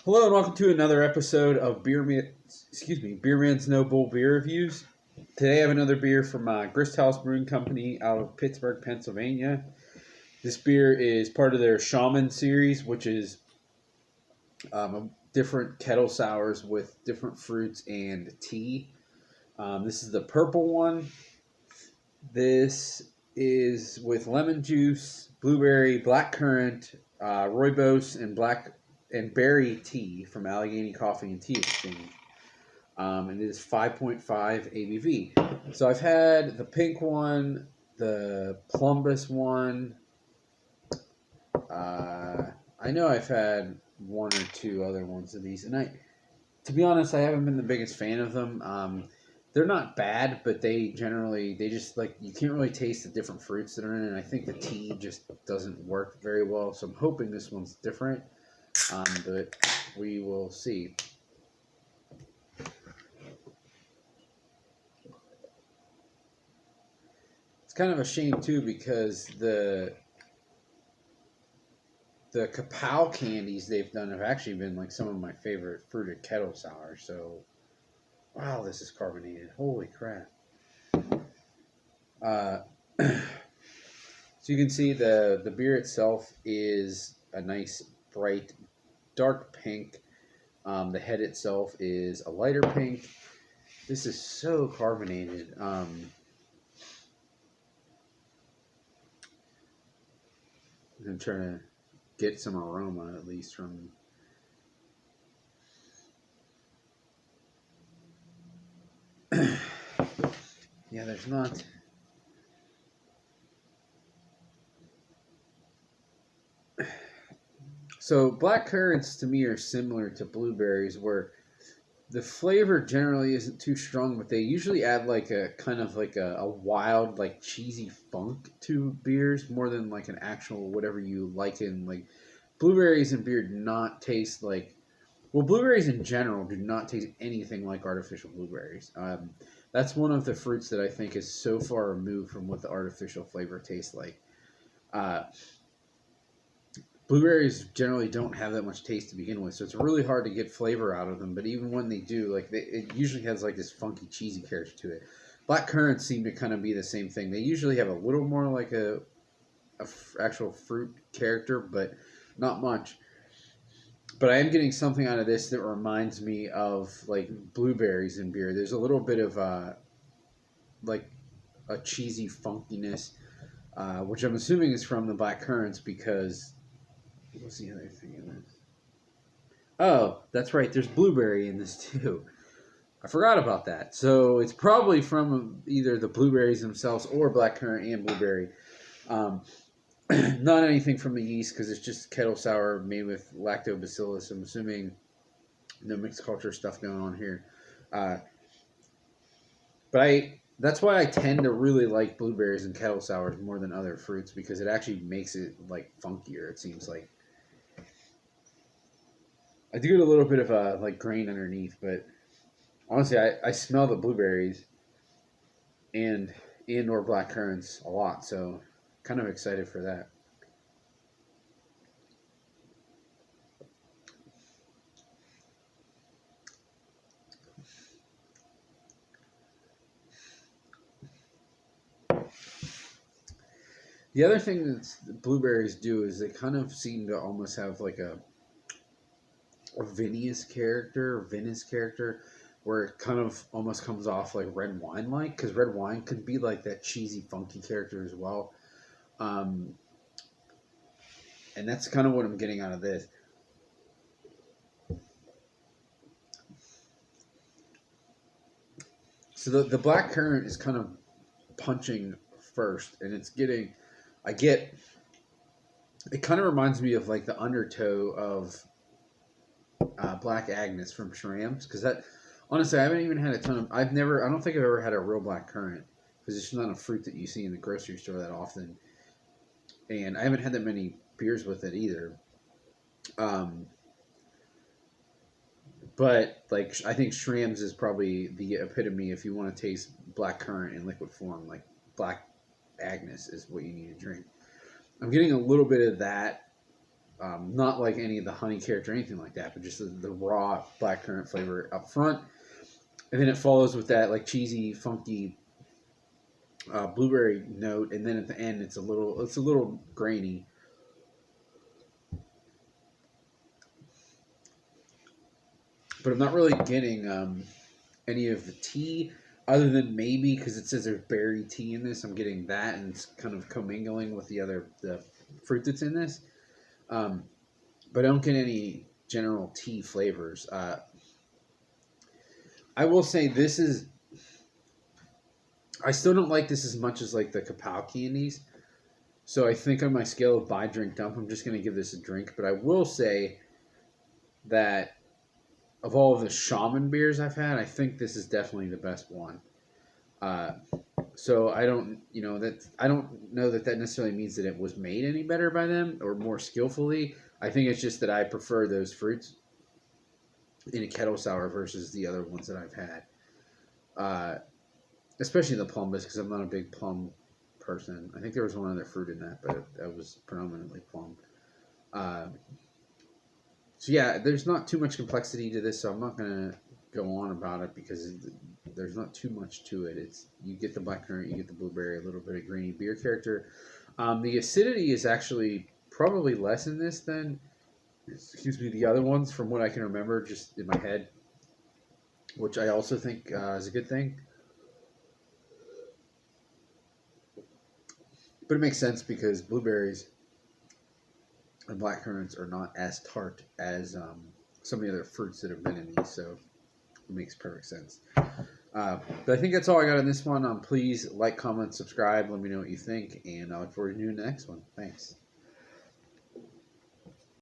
Hello and welcome to another episode of Beer Man's No Bull Beer Reviews. Today I have another beer from Grist Brewing Company out of Pittsburgh, Pennsylvania. This beer is part of their Shaman series, which is different kettle sours with different fruits and tea. This is the purple one. This is with lemon juice, blueberry, black currant, rooibos, and berry tea from Allegheny Coffee and Tea Exchange. And it is 5.5 ABV. So I've had the pink one, the plumbus one. I know I've had one or two other ones of these, and to be honest, I haven't been the biggest fan of them. They're not bad, but they just like, you can't really taste the different fruits that are in it. And I think the tea just doesn't work very well. So I'm hoping this one's different, but we will see. It's kind of a shame too because the Kapow candies they've done have actually been like some of my favorite fruited kettle sours. So, wow, this is carbonated. Holy crap. So you can see the beer itself is a nice, bright, dark pink. The head itself is a lighter pink. This is so carbonated. I'm trying to get some aroma at least from. Yeah, there's not. So black currants to me are similar to blueberries, where the flavor generally isn't too strong, but they usually add like a kind of like a wild, like cheesy funk to beers more than like an actual whatever you like in like blueberries and beer do not taste like. Well, blueberries in general do not taste anything like artificial blueberries. That's one of the fruits that I think is so far removed from what the artificial flavor tastes like. Uh, Blueberries generally don't have that much taste to begin with, so it's really hard to get flavor out of them. But even when they do, it usually has like this funky, cheesy character to it. Black currants seem to kind of be the same thing. They usually have a little more like a actual fruit character, but not much. But I am getting something out of this that reminds me of like blueberries in beer. There's a little bit of like a cheesy funkiness, which I'm assuming is from the black currants because what's the other thing in this? Oh, that's right. There's blueberry in this too. I forgot about that. So it's probably from either the blueberries themselves or blackcurrant and blueberry. Um, not anything from the yeast because it's just kettle sour made with lactobacillus. I'm assuming no mixed culture stuff going on here. Uh, but that's why I tend to really like blueberries and kettle sours more than other fruits because it actually makes it like funkier. It seems like. I do get a little bit of a like grain underneath, but honestly, I smell the blueberries and or black currants a lot, so kind of excited for that. The other thing that blueberries do is they kind of seem to almost have like a vinous character, where it kind of almost comes off like red wine like, because red wine could be like that cheesy, funky character as well. Um, and that's kind of what I'm getting out of this. So the black currant is kind of punching first, and it kind of reminds me of like the undertow of Black Agnes from Shram's, because that honestly I haven't even had a ton of. I don't think I've ever had a real black currant because it's not a fruit that you see in the grocery store that often, and I haven't had that many beers with it either. Um, but like I think Shram's is probably the epitome if you want to taste black currant in liquid form. Like Black Agnes is what you need to drink. I'm getting a little bit of that Not like any of the honey character or anything like that, but just the raw blackcurrant flavor up front. And then it follows with that like cheesy, funky blueberry note, and then at the end it's a little grainy. But I'm not really getting any of the tea, other than maybe because it says there's berry tea in this. I'm getting that, and it's kind of commingling with the fruit that's in this. Um, but I don't get any general tea flavors. I will say this is. I still don't like this as much as like the Kapow candies. So I think on my scale of buy, drink, dump, I'm just going to give this a drink. But I will say that of all of the Shaman beers I've had, I think this is definitely the best one. Uh, so I don't, I don't know that necessarily means that it was made any better by them or more skillfully. I think it's just that I prefer those fruits in a kettle sour versus the other ones that I've had. Especially the plum, because I'm not a big plum person. I think there was one other fruit in that, but that was predominantly plum. Uh, so yeah, there's not too much complexity to this, so I'm not gonna go on about it because there's not too much to it. It's you get the blackcurrant, you get the blueberry, a little bit of grainy beer character. The acidity is actually probably less in this than, excuse me, the other ones from what I can remember just in my head, which I also think is a good thing. But it makes sense because blueberries and blackcurrants are not as tart as some of the other fruits that have been in these, so it makes perfect sense. But I think that's all I got on this one. Please like, comment, subscribe. Let me know what you think, and I look forward to doing the next one. Thanks.